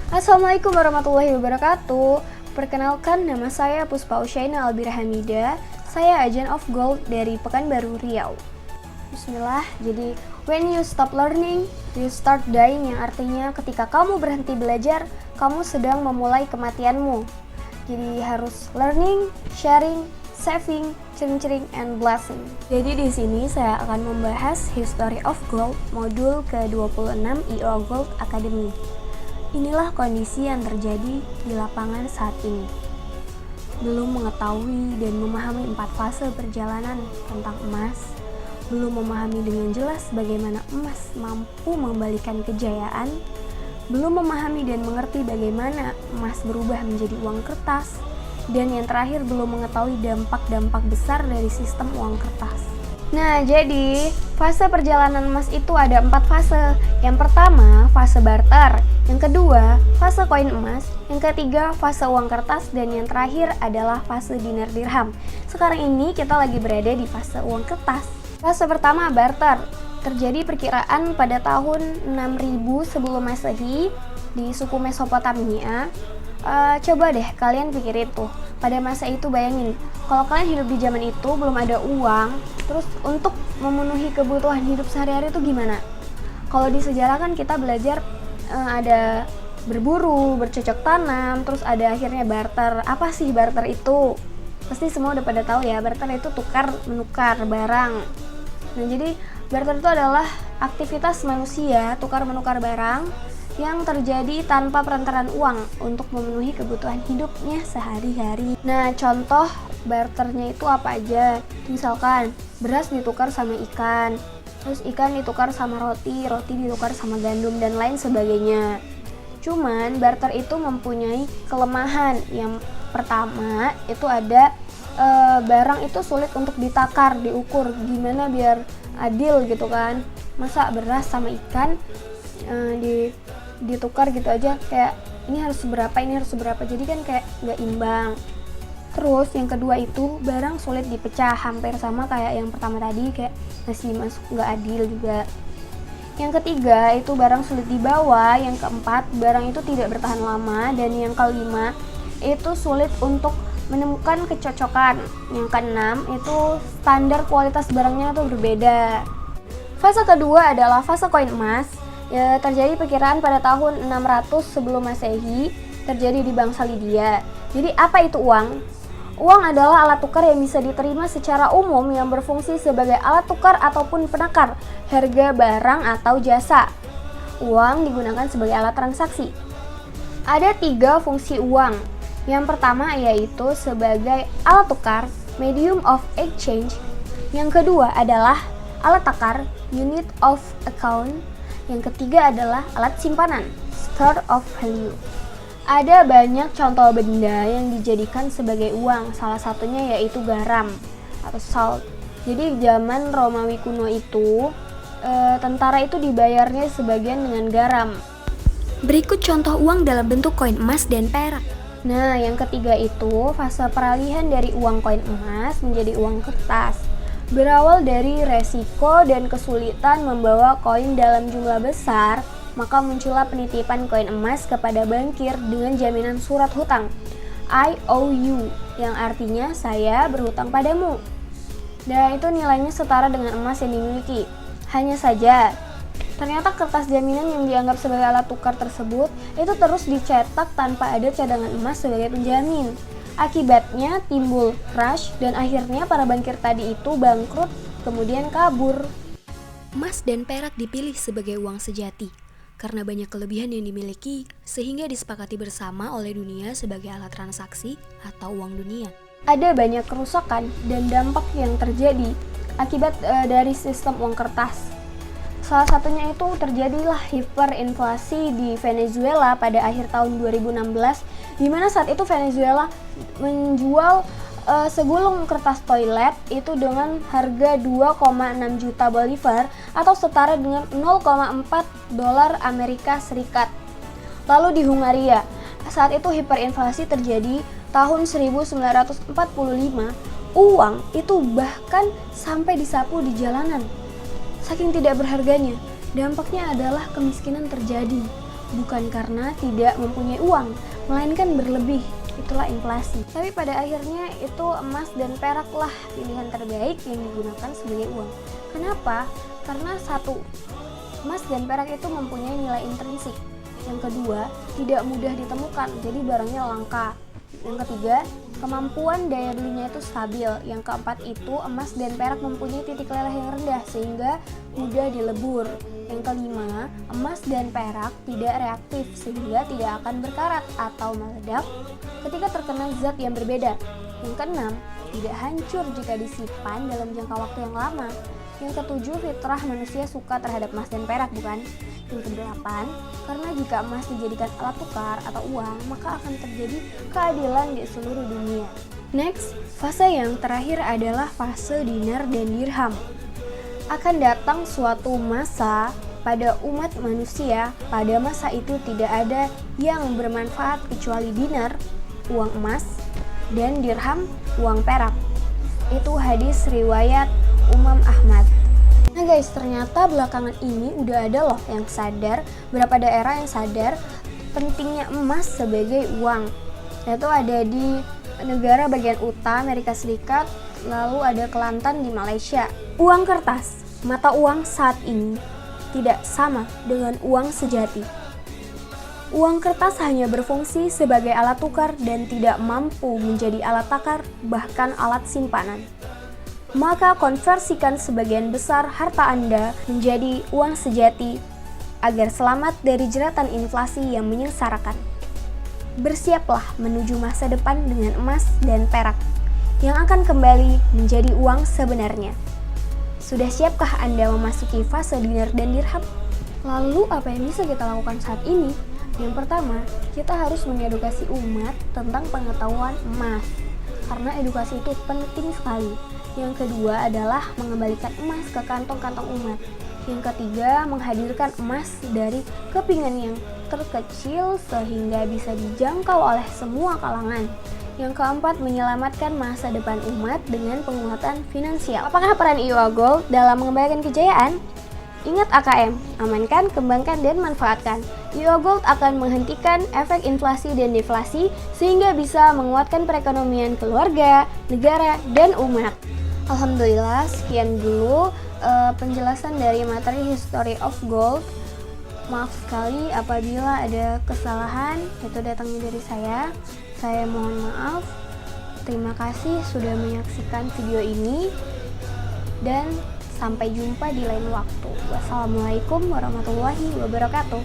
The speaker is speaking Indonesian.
Assalamualaikum warahmatullahi wabarakatuh. Perkenalkan, nama saya Puspa Usyaina Albira Hamida. Saya agent of gold dari Pekanbaru Riau. Bismillah. Jadi, when you stop learning, you start dying, yang artinya ketika kamu berhenti belajar, kamu sedang memulai kematianmu. Jadi harus learning, sharing, saving, cering-cering, and blessing. Jadi di sini saya akan membahas History of Gold modul ke-26 IO Gold Academy. Inilah kondisi yang terjadi di lapangan saat ini. Belum mengetahui dan memahami 4 fase perjalanan tentang emas, belum memahami dengan jelas bagaimana emas mampu membalikan kejayaan, belum memahami dan mengerti bagaimana emas berubah menjadi uang kertas, dan yang terakhir belum mengetahui dampak-dampak besar dari sistem uang kertas. Nah, jadi fase perjalanan emas itu ada 4 fase. Yang pertama, fase barter. Yang kedua, fase koin emas. Yang ketiga, fase uang kertas. Dan yang terakhir adalah fase dinar dirham. Sekarang ini kita lagi berada di fase uang kertas. Fase pertama, barter. Terjadi perkiraan pada tahun 6000 sebelum Masehi di suku Mesopotamia. Coba deh kalian pikirin tuh, pada masa itu bayangin, kalau kalian hidup di zaman itu belum ada uang, terus untuk memenuhi kebutuhan hidup sehari-hari itu gimana? Kalau di sejarah kan kita belajar ada berburu, bercocok tanam, terus ada akhirnya barter. Apa sih barter itu? Pasti semua udah pada tahu ya, barter itu tukar menukar barang. Nah, jadi barter itu adalah aktivitas manusia tukar menukar barang yang terjadi tanpa perantaran uang untuk memenuhi kebutuhan hidupnya sehari-hari. Nah, contoh barternya itu apa aja? Misalkan beras ditukar sama ikan, terus ikan ditukar sama roti, roti ditukar sama gandum, dan lain sebagainya. Cuman barter itu mempunyai kelemahan. Yang pertama itu ada barang itu sulit untuk ditakar, diukur. Gimana biar adil gitu kan? Masa beras sama ikan ditukar gitu aja, kayak ini harus seberapa, jadi kan kayak nggak imbang. Terus yang kedua itu barang sulit dipecah, hampir sama kayak yang pertama tadi, kayak masih masuk nggak adil juga. Yang ketiga itu barang sulit dibawa. Yang keempat, barang itu tidak bertahan lama. Dan yang kelima itu sulit untuk menemukan kecocokan. Yang keenam itu standar kualitas barangnya tuh berbeda. Fase kedua adalah fase koin emas. Ya, terjadi perkiraan pada tahun 600 sebelum Masehi, terjadi di bangsa Lydia. Jadi apa itu uang? Uang adalah alat tukar yang bisa diterima secara umum yang berfungsi sebagai alat tukar ataupun penakar harga barang atau jasa. Uang digunakan sebagai alat transaksi. Ada 3 fungsi uang. Yang pertama yaitu sebagai alat tukar, medium of exchange. Yang kedua adalah alat takar, unit of account. Yang ketiga adalah alat simpanan, store of value. Ada banyak contoh benda yang dijadikan sebagai uang, salah satunya yaitu garam atau salt. Jadi zaman Romawi kuno itu, tentara itu dibayarnya sebagian dengan garam. Berikut contoh uang dalam bentuk koin emas dan perak. Nah, yang ketiga itu fase peralihan dari uang koin emas menjadi uang kertas. Berawal dari resiko dan kesulitan membawa koin dalam jumlah besar, maka muncullah penitipan koin emas kepada bankir dengan jaminan surat hutang IOU, yang artinya saya berhutang padamu. Dan itu nilainya setara dengan emas yang dimiliki. Hanya saja, ternyata kertas jaminan yang dianggap sebagai alat tukar tersebut itu terus dicetak tanpa ada cadangan emas sebagai penjamin. Akibatnya timbul crash dan akhirnya para bankir tadi itu bangkrut kemudian kabur. Emas dan perak dipilih sebagai uang sejati karena banyak kelebihan yang dimiliki sehingga disepakati bersama oleh dunia sebagai alat transaksi atau uang dunia. Ada banyak kerusakan dan dampak yang terjadi akibat dari sistem uang kertas. Salah satunya itu terjadilah hiperinflasi di Venezuela pada akhir tahun 2016, di mana saat itu Venezuela menjual segulung kertas toilet itu dengan harga 2,6 juta bolivar atau setara dengan 0,4 dolar Amerika Serikat. Lalu di Hungaria, saat itu hiperinflasi terjadi tahun 1945, uang itu bahkan sampai disapu di jalanan. Saking tidak berharganya, dampaknya adalah kemiskinan terjadi. bukan karena tidak mempunyai uang, melainkan berlebih. Itulah inflasi. Tapi pada akhirnya itu emas dan peraklah pilihan terbaik yang digunakan sebagai uang. Kenapa? Karena satu, emas dan perak itu mempunyai nilai intrinsik. Yang kedua, tidak mudah ditemukan, jadi barangnya langka. Yang ketiga, kemampuan daya belinya itu stabil. Yang keempat itu emas dan perak mempunyai titik leleh yang rendah sehingga mudah dilebur. Yang kelima, emas dan perak tidak reaktif sehingga tidak akan berkarat atau meledak ketika terkena zat yang berbeda. Yang keenam, tidak hancur jika disimpan dalam jangka waktu yang lama. Yang ketujuh, fitrah manusia suka terhadap emas dan perak, bukan? Yang kedelapan, karena jika emas dijadikan alat tukar atau uang, maka akan terjadi keadilan di seluruh dunia. Next, fase yang terakhir adalah fase dinar dan dirham. Akan datang suatu masa pada umat manusia, pada masa itu tidak ada yang bermanfaat kecuali dinar, uang emas, dan dirham, uang perak. Itu hadis riwayat Imam Ahmad. Nah guys, ternyata belakangan ini udah ada loh yang sadar, beberapa daerah yang sadar pentingnya emas sebagai uang. Itu ada di negara bagian utara Amerika Serikat, lalu ada Kelantan di Malaysia. Uang kertas, mata uang saat ini tidak sama dengan uang sejati. Uang kertas hanya berfungsi sebagai alat tukar dan tidak mampu menjadi alat takar, bahkan alat simpanan. Maka konversikan sebagian besar harta Anda menjadi uang sejati agar selamat dari jeratan inflasi yang menyengsarakan. Bersiaplah menuju masa depan dengan emas dan perak yang akan kembali menjadi uang sebenarnya. Sudah siapkah Anda memasuki fase dinar dan dirham? Lalu apa yang bisa kita lakukan saat ini? Yang pertama, kita harus mengedukasi umat tentang pengetahuan emas, karena edukasi itu penting sekali. Yang kedua adalah mengembalikan emas ke kantong-kantong umat. Yang ketiga, menghadirkan emas dari kepingan yang terkecil sehingga bisa dijangkau oleh semua kalangan. Yang keempat, menyelamatkan masa depan umat dengan penguatan finansial. Apakah peran IUA Gold dalam mengembalikan kejayaan? Ingat AKM, amankan, kembangkan, dan manfaatkan. IUA Gold akan menghentikan efek inflasi dan deflasi sehingga bisa menguatkan perekonomian keluarga, negara, dan umat. Alhamdulillah, sekian dulu penjelasan dari materi History of Gold. Maaf sekali apabila ada kesalahan, itu datangnya dari saya. Saya mohon maaf. Terima kasih sudah menyaksikan video ini dan sampai jumpa di lain waktu. Wassalamualaikum warahmatullahi wabarakatuh.